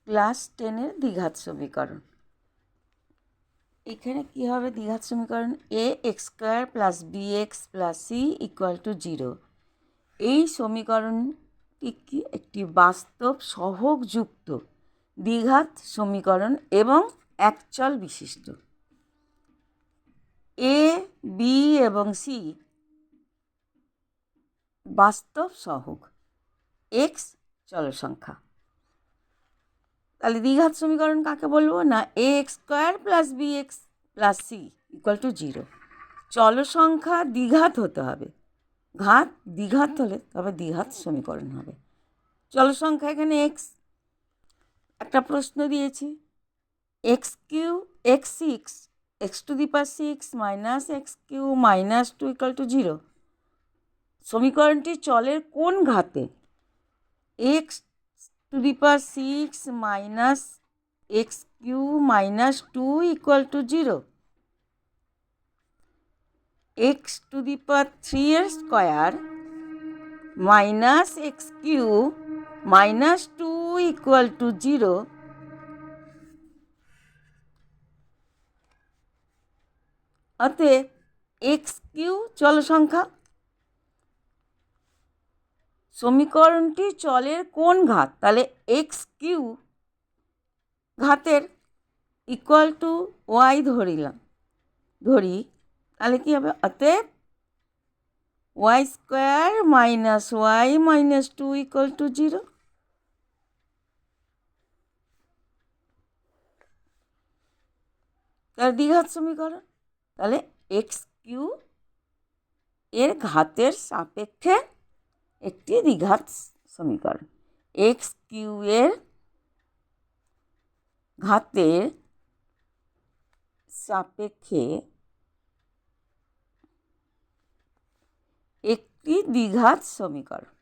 Class 10-এর দ্বিঘাত সমীকরণ। এখানে কী হবে দ্বিঘাত সমীকরণ? A x square plus B x plus C equal to 0। এই সমীকরণটি কি একটি বাস্তব সহগযুক্ত দ্বিঘাত সমীকরণ এবং একচল বিশিষ্ট। এ বি এবং সি বাস্তব সহগ, এক্স চলসংখ্যা। তাহলে দ্বিঘাত সমীকরণ কাকে বলবো? না A x square plus B x plus C equal to 0। চলসংখ্যা দ্বিঘাত হতে হবে, ঘাত দ্বিঘাত হলে তবে দ্বিঘাত সমীকরণ হবে। চলসংখ্যা এখানে এক্স। একটা প্রশ্ন দিয়েছি, X cube X six X to the power 6 minus x cube minus 2 equal to 0। সমীকরণটি চলের কোন ঘাতে? X to the power 6 minus x cube minus 2 equal to 0। X to the power 3 এর square minus x cube minus 2 equal to 0। অতএব x Q চলসংখ্যা। সমীকরণটি চলের কোন ঘাত? তাহলে এক্স কিউ ঘাতের ইকুয়াল টু ওয়াই ধরি, তাহলে কী হবে? অতএব y square minus y minus 2 equal to 0। তার দ্বিঘাত সমীকরণ। তাহলে এক্স কিউ এর ঘাতের সাপেক্ষে একটি দ্বিঘাত সমীকরণ। এক্স কিউ এর ঘাতের সাপেক্ষে একটি দ্বিঘাত সমীকরণ।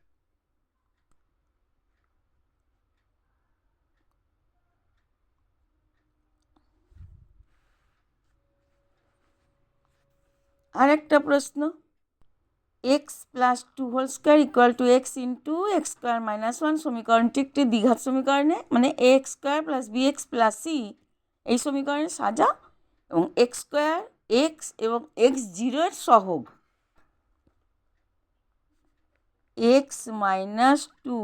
আরেকটা প্রশ্ন, x plus 2 whole square equal to x into x square minus 1 সমীকরণটি একটি দ্বিঘাত সমীকরণে, মানে a x square plus B x plus c এই সমীকরণে সাজা এবং এক্স স্কোয়ার এক্স এবং এক্স জিরোর সহগ x minus 2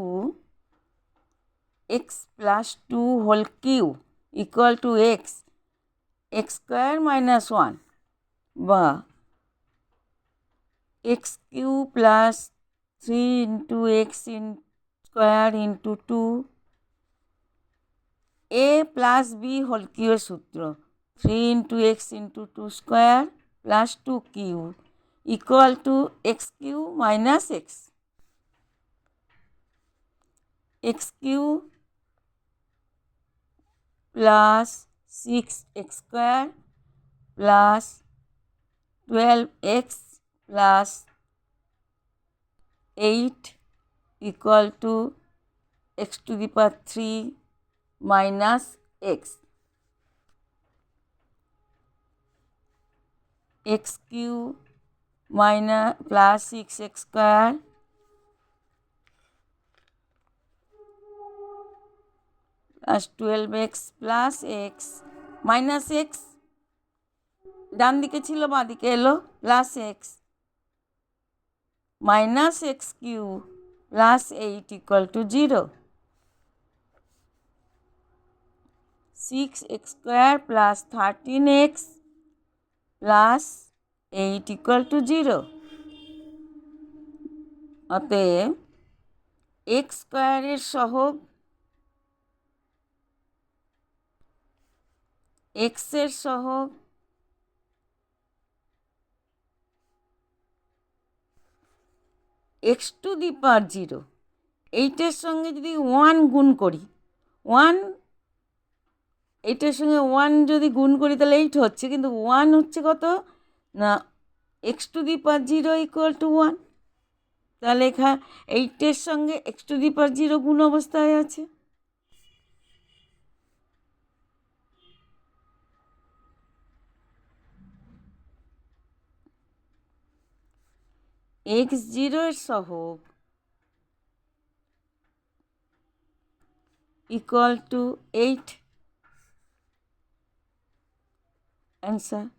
x plus 2 whole cube equal to x x square minus 1 বা x cube plus 3 into x square into 2 a plus b whole কিউয়ের সূত্র 3 into x into 2 square plus 2 cube equal to x cube minus x. X cube plus 6x square plus 12x plus 8 equal to x to the power 3 minus x. X cube minus plus 6x square plus 12x plus x minus x, ডান দিকে ছিল বাঁ দিকে এলো, plus x minus x cube plus 8 equal to 0। 6x square plus 13x plus 8 equal to 0। অতএব x স্কোয়ারের সহগ এক্সের সহগ এক্স টু দি পাওয়ার 0, এইটার সঙ্গে যদি 1 গুণ করি, 1 এইটার সঙ্গে 1 যদি গুণ করি তাহলে 8 হচ্ছে, কিন্তু 1 হচ্ছে কত না x to the power 0 equal to 1। তাহলে এখানে 8-এর সঙ্গে এক্স টু দি পাওয়ার 0 গুণ অবস্থায় আছে। এক্স জিরোর সহগ equal to 8. Answer.